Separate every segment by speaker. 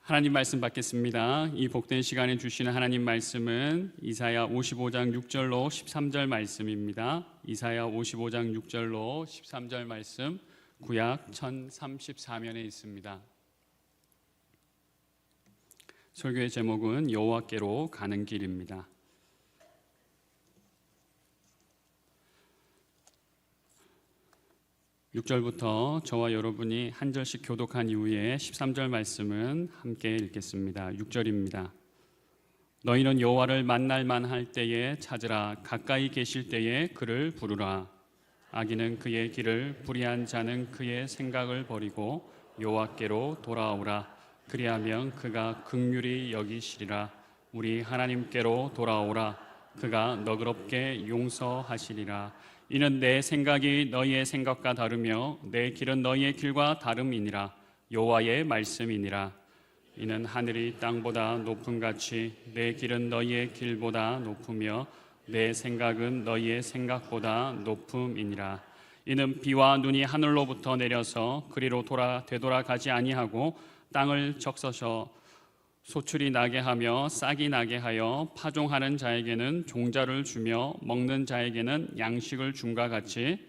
Speaker 1: 하나님 말씀 받겠습니다. 이 복된 시간에 주시는 하나님 말씀은 이사야 55장 6절로 13절 말씀입니다. 이사야 55장 6절로 13절 말씀, 구약 1034면에 있습니다. 설교의 제목은 여호와께로 가는 길입니다. 6절부터 저와 여러분이 한 절씩 교독한 이후에 13절 말씀은 함께 읽겠습니다. 6절입니다. 너희는 여호와를 만날 만할 때에 찾으라. 가까이 계실 때에 그를 부르라. 악인은 그의 길을, 불의한 자는 그의 생각을 버리고 여호와께로 돌아오라. 그리하면 그가 긍휼히 여기시리라. 우리 하나님께로 돌아오라. 그가 너그럽게 용서하시리라. 이는 내 생각이 너희의 생각과 다르며 내 길은 너희의 길과 다름이니라. 여호와의 말씀이니라. 이는 하늘이 땅보다 높음같이 내 길은 너희의 길보다 높으며 내 생각은 너희의 생각보다 높음이니라. 이는 비와 눈이 하늘로부터 내려서 그리로 되돌아가지 아니하고 땅을 적셔서 소출이 나게 하며 싹이 나게 하여 파종하는 자에게는 종자를 주며 먹는 자에게는 양식을 줌과 같이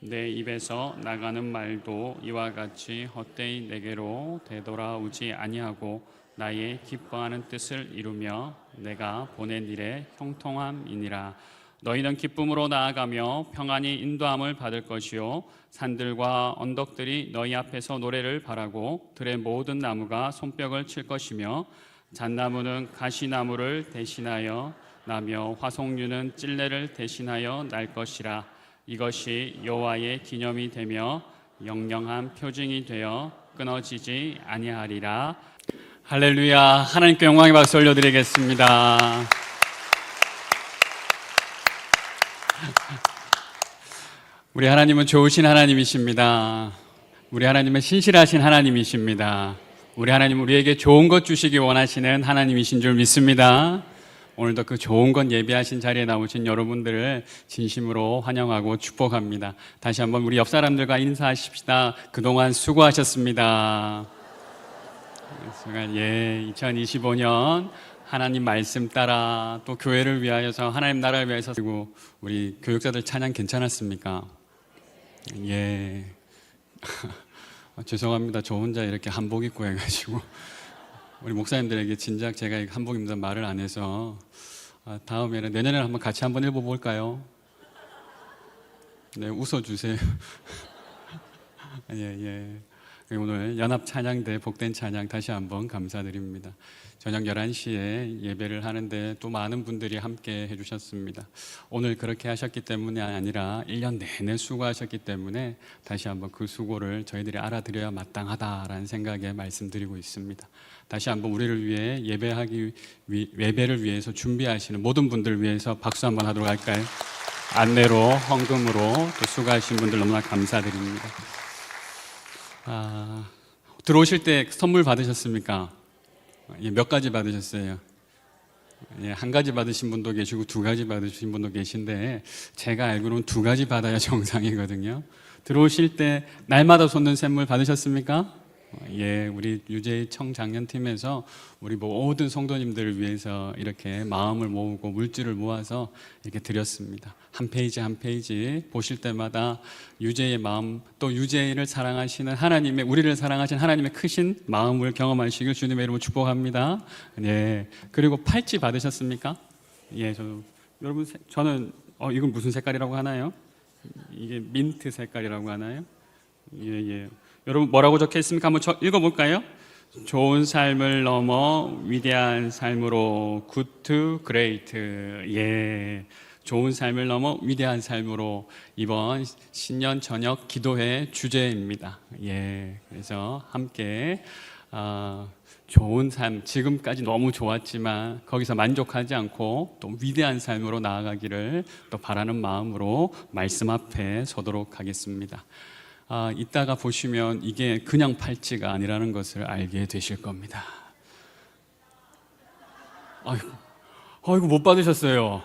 Speaker 1: 내 입에서 나가는 말도 이와 같이 헛되이 내게로 되돌아오지 아니하고 나의 기뻐하는 뜻을 이루며 내가 보낸 일의 형통함이니라. 너희는 기쁨으로 나아가며 평안히 인도함을 받을 것이요 산들과 언덕들이 너희 앞에서 노래를 바라고 들의 모든 나무가 손뼉을 칠 것이며 잣나무는 가시나무를 대신하여 나며 화석류는 찔레를 대신하여 날 것이라. 이것이 여호와의 기념이 되며 영영한 표징이 되어 끊어지지 아니하리라. 할렐루야. 하나님께 영광의 박수 올려드리겠습니다. 우리 하나님은 좋으신 하나님이십니다. 우리 하나님은 신실하신 하나님이십니다. 우리 하나님은 우리에게 좋은 것 주시기 원하시는 하나님이신 줄 믿습니다. 오늘도 그 좋은 것 예비하신 자리에 나오신 여러분들을 진심으로 환영하고 축복합니다. 다시 한번 우리 옆 사람들과 인사하십시다. 그동안 수고하셨습니다. 2025년 하나님 말씀 따라 또 교회를 위하여서 하나님 나라를 위해서, 그리고 우리 교육자들 찬양 괜찮았습니까? 예. 죄송합니다. 저 혼자 이렇게 한복 입고 해가지고 우리 목사님들에게 진작 제가 한복 입는다는 말을 안 해서 다음에는 내년에 한번 같이 한번 입어볼까요? 네, 웃어주세요. 예. 오늘 연합 찬양대 복된 찬양 다시 한번 감사드립니다. 저녁 11시에 예배를 하는데 또 많은 분들이 함께 해주셨습니다. 오늘 그렇게 하셨기 때문이 아니라 1년 내내 수고하셨기 때문에 다시 한번 그 수고를 저희들이 알아들여야 마땅하다라는 생각에 말씀드리고 있습니다. 다시 한번 우리를 위해 예배를 위해서 준비하시는 모든 분들을 위해서 박수 한번 하도록 할까요? 안내로, 헌금으로 또 수고하신 분들 너무나 감사드립니다. 들어오실 때 선물 받으셨습니까? 몇 가지 받으셨어요? 한 가지 받으신 분도 계시고 두 가지 받으신 분도 계신데 제가 알기로는 두 가지 받아야 정상이거든요. 들어오실 때 날마다 솟는 샘물 받으셨습니까? 예, 우리 유재희 청장년팀에서 우리 모든 성도님들을 위해서 이렇게 마음을 모으고 물질을 모아서 이렇게 드렸습니다. 한 페이지 한 페이지 보실 때마다 유재희의 마음, 또 유재희를 사랑하시는 하나님의, 우리를 사랑하신 하나님의 크신 마음을 경험하시길 주님의 이름으로 축복합니다. 예, 그리고 팔찌 받으셨습니까? 예, 여러분, 저는 이건 무슨 색깔이라고 하나요? 이게 민트 색깔이라고 하나요? 예. 여러분 뭐라고 적혀 있습니까? 한번 읽어볼까요? 좋은 삶을 넘어 위대한 삶으로, good to great. 예, 좋은 삶을 넘어 위대한 삶으로 이번 신년 저녁 기도회 주제입니다. 예, 그래서 함께 좋은 삶, 지금까지 너무 좋았지만 거기서 만족하지 않고 또 위대한 삶으로 나아가기를 또 바라는 마음으로 말씀 앞에 서도록 하겠습니다. 이따가 보시면 이게 그냥 팔찌가 아니라는 것을 알게 되실 겁니다. 아이고 못 받으셨어요.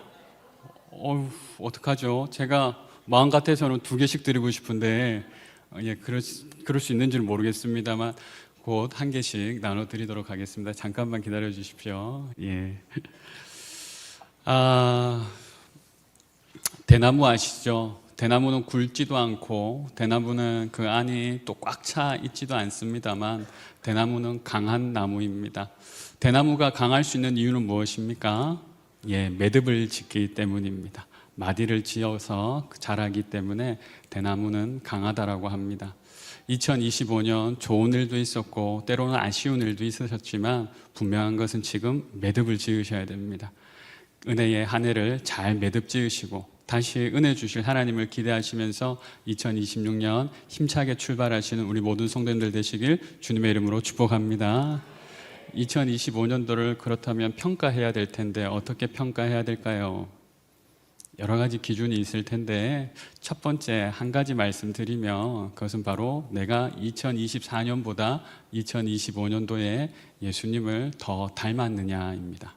Speaker 1: 어떡하죠? 제가 마음 같아서는 2개씩 드리고 싶은데 그럴 수 있는지는 모르겠습니다만 곧 한 개씩 나눠드리도록 하겠습니다. 잠깐만 기다려 주십시오. 예. 대나무 아시죠? 대나무는 굵지도 않고 대나무는 그 안이 또 꽉 차 있지도 않습니다만 대나무는 강한 나무입니다. 대나무가 강할 수 있는 이유는 무엇입니까? 예, 매듭을 짓기 때문입니다. 마디를 지어서 자라기 때문에 대나무는 강하다라고 합니다. 2025년 좋은 일도 있었고 때로는 아쉬운 일도 있으셨지만 분명한 것은 지금 매듭을 지으셔야 됩니다. 은혜의 한 해를 잘 매듭 지으시고 다시 은혜 주실 하나님을 기대하시면서 2026년 힘차게 출발하시는 우리 모든 성도님들 되시길 주님의 이름으로 축복합니다. 2025년도를 그렇다면 평가해야 될 텐데 어떻게 평가해야 될까요? 여러 가지 기준이 있을 텐데 첫 번째 한 가지 말씀드리면 그것은 바로 내가 2024년보다 2025년도에 예수님을 더 닮았느냐입니다.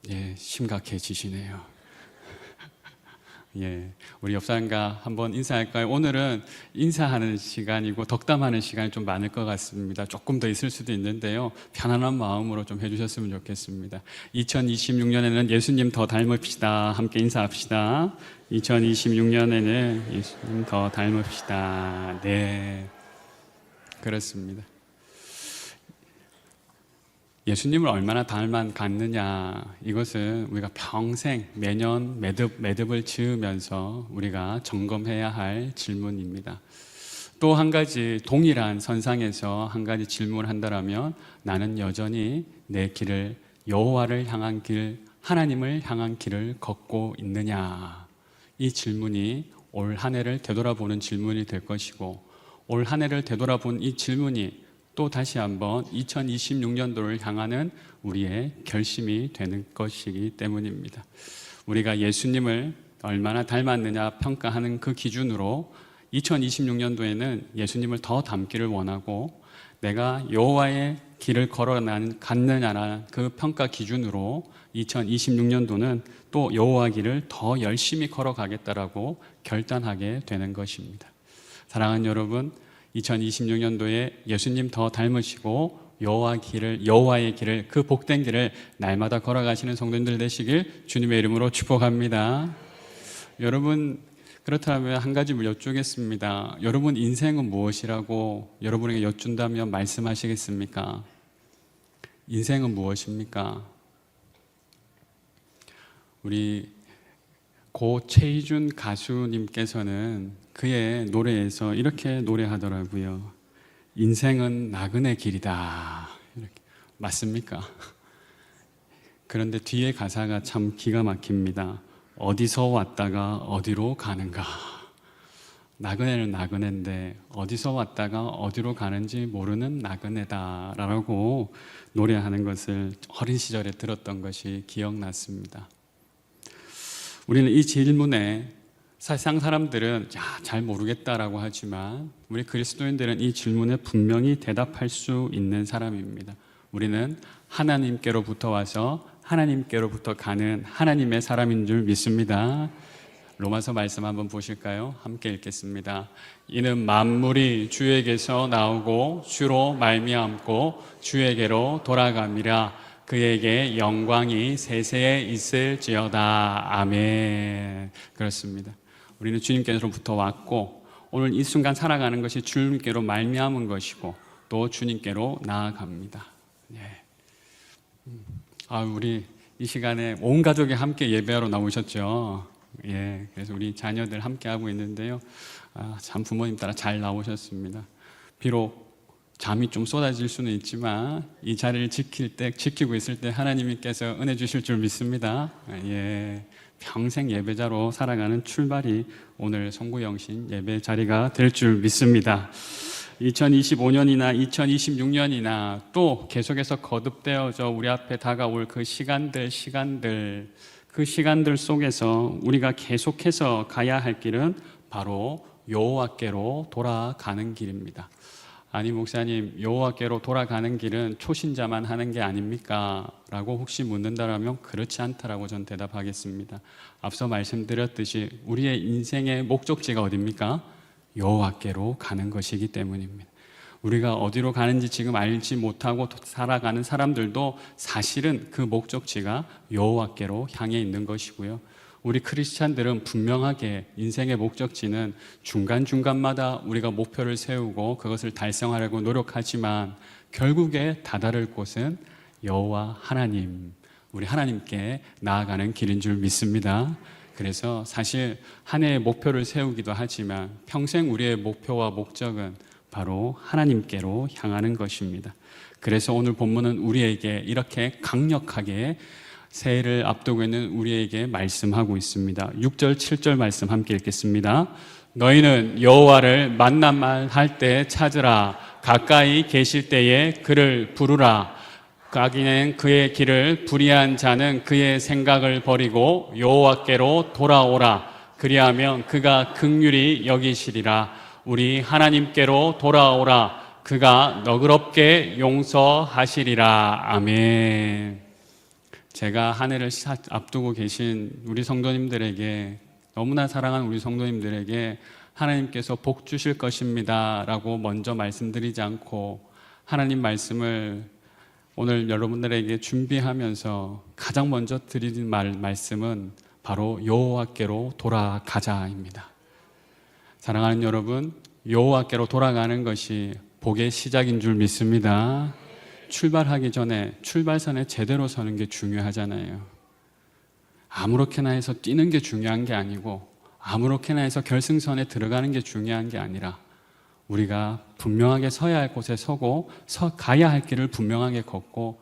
Speaker 1: 예, 심각해지시네요. 예, 우리 옆 사람과 한번 인사할까요? 오늘은 인사하는 시간이고 덕담하는 시간이 좀 많을 것 같습니다. 조금 더 있을 수도 있는데요. 편안한 마음으로 좀 해주셨으면 좋겠습니다. 2026년에는 예수님 더 닮읍시다. 함께 인사합시다. 2026년에는 예수님 더 닮읍시다. 네, 그렇습니다. 예수님을 얼마나 닮아갔느냐, 이것은 우리가 평생 매년 매듭을 지으면서 우리가 점검해야 할 질문입니다. 또 한 가지 동일한 선상에서 한 가지 질문을 한다면 나는 여전히 내 길을 여호와를 향한 길, 하나님을 향한 길을 걷고 있느냐, 이 질문이 올 한 해를 되돌아보는 질문이 될 것이고 올 한 해를 되돌아본 이 질문이 또 다시 한번 2026년도를 향하는 우리의 결심이 되는 것이기 때문입니다. 우리가 예수님을 얼마나 닮았느냐 평가하는 그 기준으로 2026년도에는 예수님을 더 닮기를 원하고 내가 여호와의 길을 걸어갔느냐라는 그 평가 기준으로 2026년도는 또 여호와 길을 더 열심히 걸어가겠다라고 결단하게 되는 것입니다. 사랑하는 여러분, 2026년도에 예수님 더 닮으시고 여호와의 길을, 그 복된 길을 날마다 걸어가시는 성도님들 되시길 주님의 이름으로 축복합니다. 여러분, 그렇다면 한 가지 여쭙겠습니다. 여러분 인생은 무엇이라고 여러분에게 여쭌다면 말씀하시겠습니까? 인생은 무엇입니까? 우리 고 최희준 가수님께서는 그의 노래에서 이렇게 노래하더라고요. 인생은 나그네 길이다. 이렇게. 맞습니까? 그런데 뒤에 가사가 참 기가 막힙니다. 어디서 왔다가 어디로 가는가. 나그네는 나그네인데 어디서 왔다가 어디로 가는지 모르는 나그네다라고 노래하는 것을 어린 시절에 들었던 것이 기억났습니다. 우리는 이 질문에 사실상 사람들은 잘 모르겠다라고 하지만 우리 그리스도인들은 이 질문에 분명히 대답할 수 있는 사람입니다. 우리는 하나님께로부터 와서 하나님께로부터 가는 하나님의 사람인 줄 믿습니다. 로마서 말씀 한번 보실까요? 함께 읽겠습니다. 이는 만물이 주에게서 나오고 주로 말미암고 주에게로 돌아감이라. 그에게 영광이 세세에 있을지어다. 아멘. 그렇습니다. 우리는 주님께로부터 왔고 오늘 이 순간 살아가는 것이 주님께로 말미암은 것이고 또 주님께로 나아갑니다. 예. 우리 이 시간에 온 가족이 함께 예배하러 나오셨죠. 예. 그래서 우리 자녀들 함께 하고 있는데요. 참 부모님 따라 잘 나오셨습니다. 비록 잠이 좀 쏟아질 수는 있지만 이 자리를 지키고 있을 때 하나님께서 은혜 주실 줄 믿습니다. 예, 평생 예배자로 살아가는 출발이 오늘 송구영신 예배 자리가 될 줄 믿습니다. 2025년이나 2026년이나 또 계속해서 거듭되어져 우리 앞에 다가올 그 시간들 속에서 우리가 계속해서 가야 할 길은 바로 여호와께로 돌아가는 길입니다. 아니 목사님, 여호와께로 돌아가는 길은 초신자만 하는 게 아닙니까? 라고 혹시 묻는다면 그렇지 않다라고 전 대답하겠습니다. 앞서 말씀드렸듯이 우리의 인생의 목적지가 어디입니까? 여호와께로 가는 것이기 때문입니다. 우리가 어디로 가는지 지금 알지 못하고 살아가는 사람들도 사실은 그 목적지가 여호와께로 향해 있는 것이고요. 우리 크리스찬들은 분명하게 인생의 목적지는 중간중간마다 우리가 목표를 세우고 그것을 달성하려고 노력하지만 결국에 다다를 곳은 여호와 하나님, 우리 하나님께 나아가는 길인 줄 믿습니다. 그래서 사실 한 해의 목표를 세우기도 하지만 평생 우리의 목표와 목적은 바로 하나님께로 향하는 것입니다. 그래서 오늘 본문은 우리에게 이렇게 강력하게 새해를 앞두고 있는 우리에게 말씀하고 있습니다. 6절, 7절 말씀 함께 읽겠습니다. 너희는 여호와를 만나만 할 때 찾으라. 가까이 계실 때에 그를 부르라. 악인은 그의 길을, 불의한 자는 그의 생각을 버리고 여호와께로 돌아오라. 그리하면 그가 긍휼히 여기시리라. 우리 하나님께로 돌아오라. 그가 너그럽게 용서하시리라. 아멘. 제가 한 해를 앞두고 계신 우리 성도님들에게, 너무나 사랑하는 우리 성도님들에게 하나님께서 복 주실 것입니다 라고 먼저 말씀드리지 않고 하나님 말씀을 오늘 여러분들에게 준비하면서 가장 먼저 드리는 말씀은 바로 여호와께로 돌아가자입니다. 사랑하는 여러분, 여호와께로 돌아가는 것이 복의 시작인 줄 믿습니다. 출발하기 전에 출발선에 제대로 서는 게 중요하잖아요. 아무렇게나 해서 뛰는 게 중요한 게 아니고 아무렇게나 해서 결승선에 들어가는 게 중요한 게 아니라 우리가 분명하게 서야 할 곳에 서고 가야 할 길을 분명하게 걷고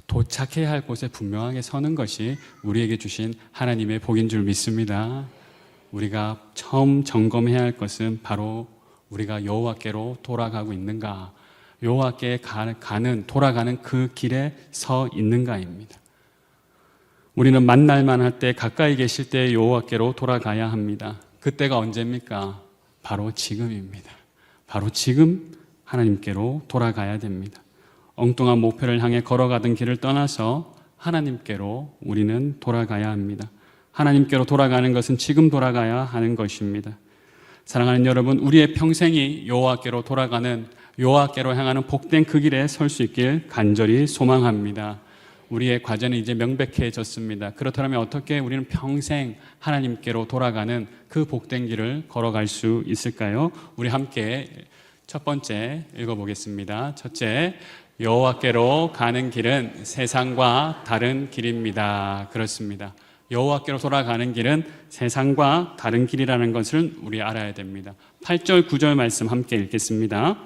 Speaker 1: 도착해야 할 곳에 분명하게 서는 것이 우리에게 주신 하나님의 복인 줄 믿습니다. 우리가 처음 점검해야 할 것은 바로 우리가 여호와께로 돌아가고 있는가, 여호와께 돌아가는 그 길에 서 있는가입니다. 우리는 만날만 할 때, 가까이 계실 때 여호와께로 돌아가야 합니다. 그때가 언제입니까? 바로 지금입니다. 바로 지금 하나님께로 돌아가야 됩니다. 엉뚱한 목표를 향해 걸어가던 길을 떠나서 하나님께로 우리는 돌아가야 합니다. 하나님께로 돌아가는 것은 지금 돌아가야 하는 것입니다. 사랑하는 여러분, 우리의 평생이 여호와께로 향하는 복된 그 길에 설 수 있길 간절히 소망합니다. 우리의 과제는 이제 명백해졌습니다. 그렇다면 어떻게 우리는 평생 하나님께로 돌아가는 그 복된 길을 걸어갈 수 있을까요? 우리 함께 첫 번째 읽어보겠습니다. 첫째, 여호와께로 가는 길은 세상과 다른 길입니다. 그렇습니다. 여호와께로 돌아가는 길은 세상과 다른 길이라는 것을 우리 알아야 됩니다. 8절, 9절 말씀 함께 읽겠습니다.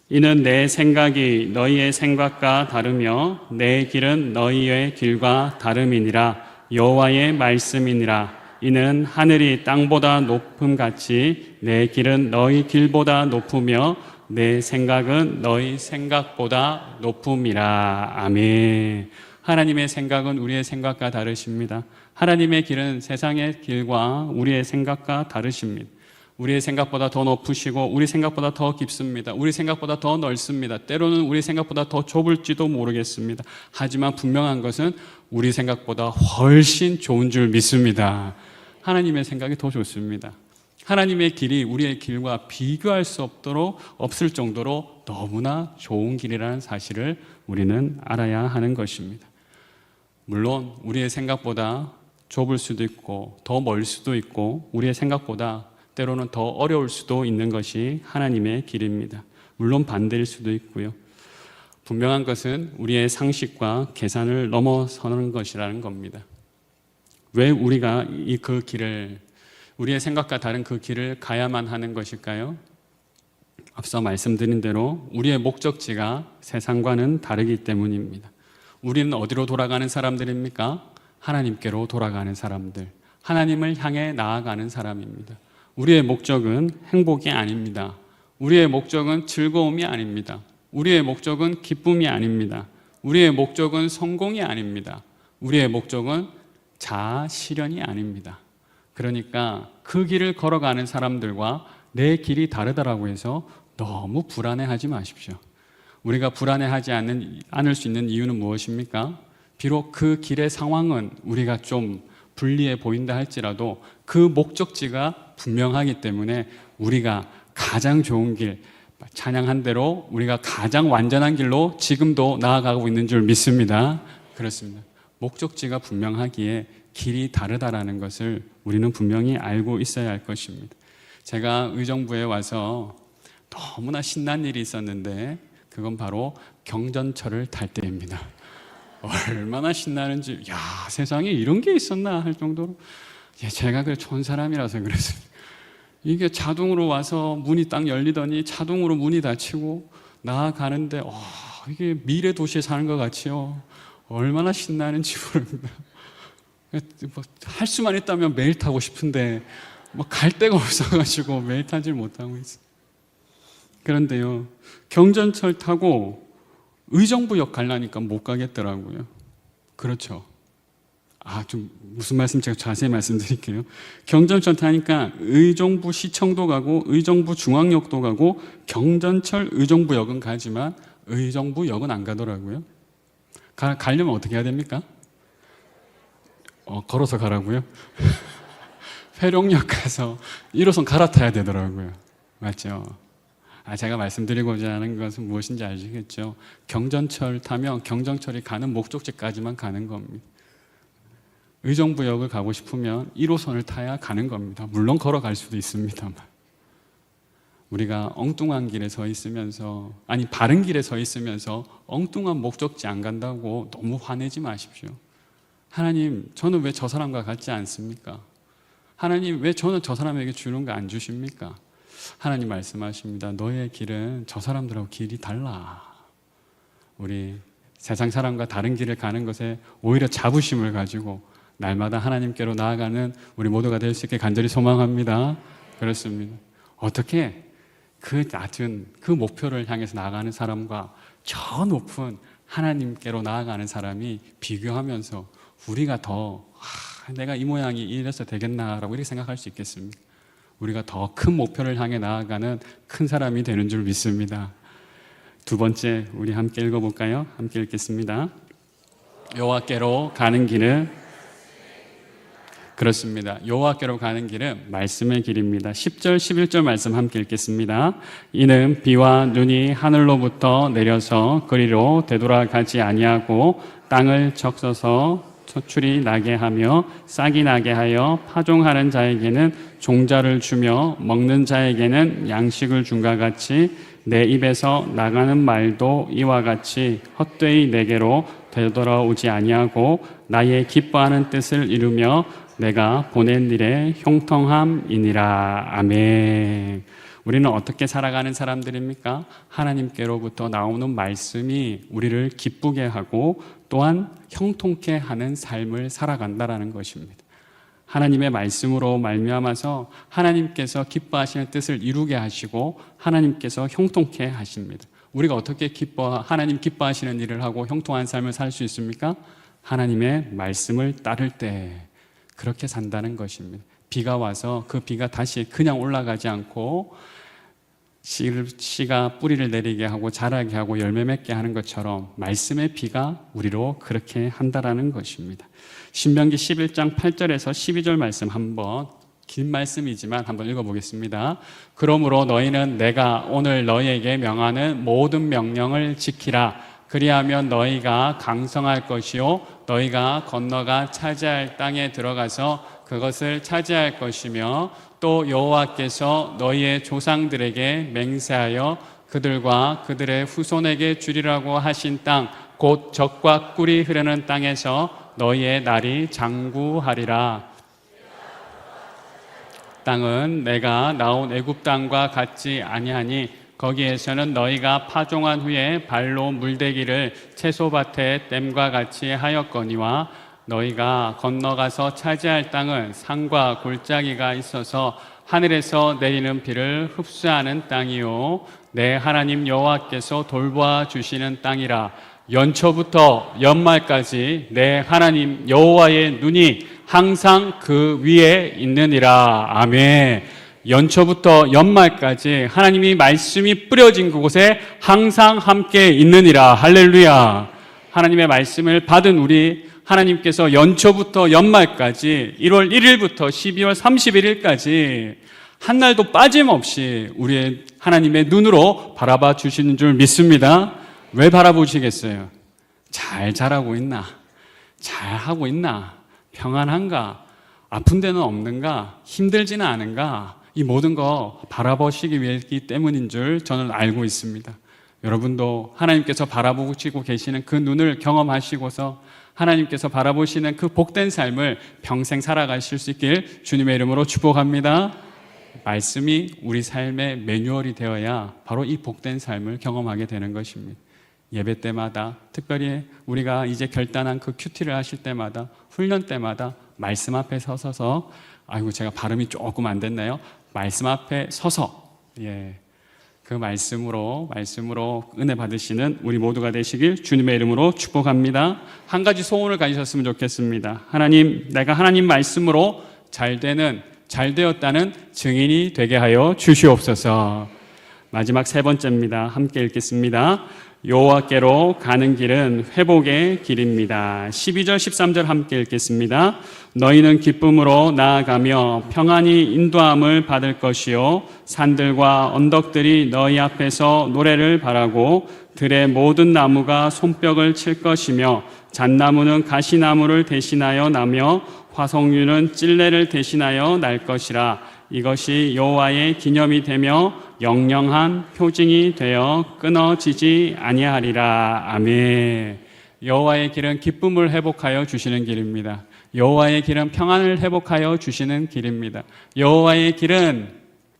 Speaker 1: 이는 내 생각이 너희의 생각과 다르며 내 길은 너희의 길과 다름이니라. 여호와의 말씀이니라. 이는 하늘이 땅보다 높음같이 내 길은 너희 길보다 높으며 내 생각은 너희 생각보다 높음이라. 아멘. 하나님의 생각은 우리의 생각과 다르십니다. 하나님의 길은 세상의 길과 우리의 생각과 다르십니다. 우리의 생각보다 더 높으시고 우리 생각보다 더 깊습니다. 우리 생각보다 더 넓습니다. 때로는 우리 생각보다 더 좁을지도 모르겠습니다. 하지만 분명한 것은 우리 생각보다 훨씬 좋은 줄 믿습니다. 하나님의 생각이 더 좋습니다. 하나님의 길이 우리의 길과 비교할 수 없을 정도로 너무나 좋은 길이라는 사실을 우리는 알아야 하는 것입니다. 물론 우리의 생각보다 좁을 수도 있고 더 멀 수도 있고 우리의 생각보다 때로는 더 어려울 수도 있는 것이 하나님의 길입니다. 물론 반대일 수도 있고요. 분명한 것은 우리의 상식과 계산을 넘어서는 것이라는 겁니다. 왜 우리가 우리의 생각과 다른 그 길을 가야만 하는 것일까요? 앞서 말씀드린 대로 우리의 목적지가 세상과는 다르기 때문입니다. 우리는 어디로 돌아가는 사람들입니까? 하나님께로 돌아가는 사람들, 하나님을 향해 나아가는 사람입니다. 우리의 목적은 행복이 아닙니다. 우리의 목적은 즐거움이 아닙니다. 우리의 목적은 기쁨이 아닙니다. 우리의 목적은 성공이 아닙니다. 우리의 목적은 자아 실현이 아닙니다. 그러니까 그 길을 걸어가는 사람들과 내 길이 다르다라고 해서 너무 불안해하지 마십시오. 우리가 불안해하지 않을 수 있는 이유는 무엇입니까? 비록 그 길의 상황은 우리가 좀 불리해 보인다 할지라도 그 목적지가 분명하기 때문에 우리가 가장 좋은 길, 찬양한 대로 우리가 가장 완전한 길로 지금도 나아가고 있는 줄 믿습니다. 그렇습니다. 목적지가 분명하기에 길이 다르다라는 것을 우리는 분명히 알고 있어야 할 것입니다. 제가 의정부에 와서 너무나 신난 일이 있었는데 그건 바로 경전철을 탈 때입니다. 얼마나 신나는지, 야, 세상에 이런 게 있었나 할 정도로, 제가 그래 촌 사람이라서 그랬습니다. 이게 자동으로 와서 문이 딱 열리더니 자동으로 문이 닫히고 나아가는데 이게 미래 도시에 사는 것 같이요. 얼마나 신나는지 모릅니다. 할 수만 있다면 매일 타고 싶은데 갈 데가 없어가지고 매일 타질 못하고 있어요. 그런데요, 경전철 타고 의정부역 가려니까 못 가겠더라고요. 그렇죠. 좀 무슨 말씀 제가 자세히 말씀드릴게요. 경전철 타니까 의정부 시청도 가고 의정부 중앙역도 가고 경전철 의정부역은 가지만 의정부역은 안 가더라고요. 가려면 어떻게 해야 됩니까? 걸어서 가라고요? 회룡역 가서 1호선 갈아타야 되더라고요. 맞죠? 제가 말씀드리고자 하는 것은 무엇인지 아시겠죠? 경전철 타면 경전철이 가는 목적지까지만 가는 겁니다. 의정부역을 가고 싶으면 1호선을 타야 가는 겁니다. 물론 걸어갈 수도 있습니다만. 우리가 엉뚱한 길에 서 있으면서, 바른 길에 서 있으면서 엉뚱한 목적지 안 간다고 너무 화내지 마십시오. 하나님, 저는 왜 저 사람과 같지 않습니까? 하나님, 왜 저는 저 사람에게 주는 거 안 주십니까? 하나님 말씀하십니다. 너의 길은 저 사람들하고 길이 달라. 우리 세상 사람과 다른 길을 가는 것에 오히려 자부심을 가지고 날마다 하나님께로 나아가는 우리 모두가 될 수 있게 간절히 소망합니다. 그렇습니다. 어떻게 그 낮은 그 목표를 향해서 나아가는 사람과 저 높은 하나님께로 나아가는 사람이 비교하면서 우리가 더 내가 이 모양이 이래서 되겠나라고 이렇게 생각할 수 있겠습니까? 우리가 더 큰 목표를 향해 나아가는 큰 사람이 되는 줄 믿습니다. 두 번째, 우리 함께 읽어볼까요? 함께 읽겠습니다. 여호와께로 가는 길은, 그렇습니다. 여호와께로 가는 길은 말씀의 길입니다. 10절, 11절 말씀 함께 읽겠습니다. 이는 비와 눈이 하늘로부터 내려서 그리로 되돌아가지 아니하고 땅을 적셔서 소출이 나게 하며 싹이 나게 하여 파종하는 자에게는 종자를 주며 먹는 자에게는 양식을 준과 같이 내 입에서 나가는 말도 이와 같이 헛되이 내게로 되돌아오지 아니하고 나의 기뻐하는 뜻을 이루며 내가 보낸 일에 형통함이니라. 아멘. 우리는 어떻게 살아가는 사람들입니까? 하나님께로부터 나오는 말씀이 우리를 기쁘게 하고 또한 형통케 하는 삶을 살아간다라는 것입니다. 하나님의 말씀으로 말미암아서 하나님께서 기뻐하시는 뜻을 이루게 하시고 하나님께서 형통케 하십니다. 우리가 어떻게 하나님 기뻐하시는 일을 하고 형통한 삶을 살 수 있습니까? 하나님의 말씀을 따를 때 그렇게 산다는 것입니다. 비가 와서 그 비가 다시 그냥 올라가지 않고 씨가 뿌리를 내리게 하고 자라게 하고 열매 맺게 하는 것처럼 말씀의 비가 우리로 그렇게 한다라는 것입니다. 신명기 11장 8절에서 12절 말씀 한번, 긴 말씀이지만 한번 읽어보겠습니다. 그러므로 너희는 내가 오늘 너희에게 명하는 모든 명령을 지키라. 그리하면 너희가 강성할 것이요 너희가 건너가 차지할 땅에 들어가서 그것을 차지할 것이며 또 여호와께서 너희의 조상들에게 맹세하여 그들과 그들의 후손에게 주리라고 하신 땅 곧 젖과 꿀이 흐르는 땅에서 너희의 날이 장구하리라. 땅은 내가 나온 애굽 땅과 같지 아니하니 거기에서는 너희가 파종한 후에 발로 물대기를 채소밭에 댐과 같이 하였거니와 너희가 건너가서 차지할 땅은 산과 골짜기가 있어서 하늘에서 내리는 비를 흡수하는 땅이요 내 하나님 여호와께서 돌보아 주시는 땅이라. 연초부터 연말까지 내 하나님 여호와의 눈이 항상 그 위에 있느니라. 아멘. 연초부터 연말까지 하나님이 말씀이 뿌려진 그곳에 항상 함께 있느니라. 할렐루야. 하나님의 말씀을 받은 우리, 하나님께서 연초부터 연말까지 1월 1일부터 12월 31일까지 한 날도 빠짐없이 우리의 하나님의 눈으로 바라봐 주시는 줄 믿습니다. 왜 바라보시겠어요? 잘 자라고 있나? 잘 하고 있나? 평안한가? 아픈 데는 없는가? 힘들지는 않은가? 이 모든 거 바라보시기 위해이기 때문인 줄 저는 알고 있습니다. 여러분도 하나님께서 바라보시고 계시는 그 눈을 경험하시고서 하나님께서 바라보시는 그 복된 삶을 평생 살아가실 수 있길 주님의 이름으로 축복합니다. 말씀이 우리 삶의 매뉴얼이 되어야 바로 이 복된 삶을 경험하게 되는 것입니다. 예배 때마다, 특별히 우리가 이제 결단한 그 큐티를 하실 때마다, 훈련 때마다 말씀 앞에 서서, 아이고 제가 발음이 조금 안 됐나요? 말씀 앞에 서서, 그 말씀으로 은혜 받으시는 우리 모두가 되시길 주님의 이름으로 축복합니다. 한 가지 소원을 가지셨으면 좋겠습니다. 하나님, 내가 하나님 말씀으로 잘 되었다는 증인이 되게 하여 주시옵소서. 마지막 세 번째입니다. 함께 읽겠습니다. 여호와께로 가는 길은 회복의 길입니다. 12절 13절 함께 읽겠습니다. 너희는 기쁨으로 나아가며 평안히 인도함을 받을 것이요 산들과 언덕들이 너희 앞에서 노래를 바라고 들의 모든 나무가 손뼉을 칠 것이며 잣나무는 가시나무를 대신하여 나며 화석류는 찔레를 대신하여 날 것이라. 이것이 여호와의 기념이 되며 영영한 표징이 되어 끊어지지 아니하리라. 아멘. 여호와의 길은 기쁨을 회복하여 주시는 길입니다. 여호와의 길은 평안을 회복하여 주시는 길입니다. 여호와의 길은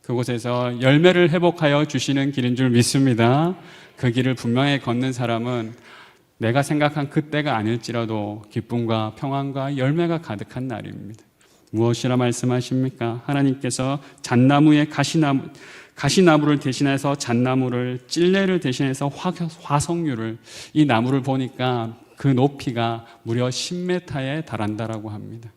Speaker 1: 그곳에서 열매를 회복하여 주시는 길인 줄 믿습니다. 그 길을 분명히 걷는 사람은 내가 생각한 그때가 아닐지라도 기쁨과 평안과 열매가 가득한 날입니다. 무엇이라 말씀하십니까? 하나님께서 잣나무의 가시나무를 대신해서 잣나무를, 찔레를 대신해서 화석류를, 이 나무를 보니까 그 높이가 무려 10m에 달한다라고 합니다.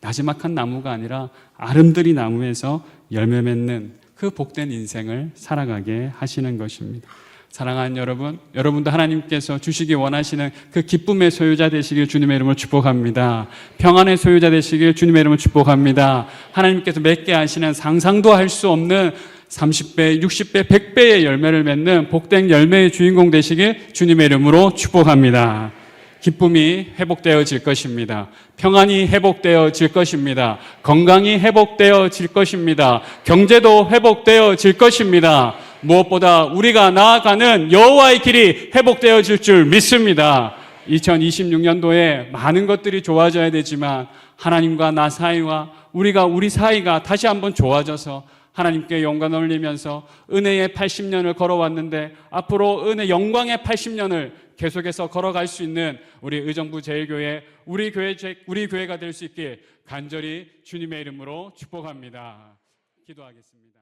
Speaker 1: 나지막한 나무가 아니라 아름드리 나무에서 열매 맺는 그 복된 인생을 살아가게 하시는 것입니다. 사랑하는 여러분, 여러분도 하나님께서 주시기 원하시는 그 기쁨의 소유자 되시길 주님의 이름으로 축복합니다. 평안의 소유자 되시길 주님의 이름으로 축복합니다. 하나님께서 맺게 하시는 상상도 할 수 없는 30배, 60배, 100배의 열매를 맺는 복된 열매의 주인공 되시길 주님의 이름으로 축복합니다. 기쁨이 회복되어질 것입니다. 평안이 회복되어질 것입니다. 건강이 회복되어질 것입니다. 경제도 회복되어질 것입니다. 무엇보다 우리가 나아가는 여호와의 길이 회복되어질 줄 믿습니다. 2026년도에 많은 것들이 좋아져야 되지만 하나님과 나 사이와 우리 사이가 다시 한번 좋아져서 하나님께 영광을 올리면서 은혜의 80년을 걸어왔는데 앞으로 은혜 영광의 80년을 계속해서 걸어갈 수 있는 우리 의정부 제일교회, 우리 교회가 될 수 있길 간절히 주님의 이름으로 축복합니다. 기도하겠습니다.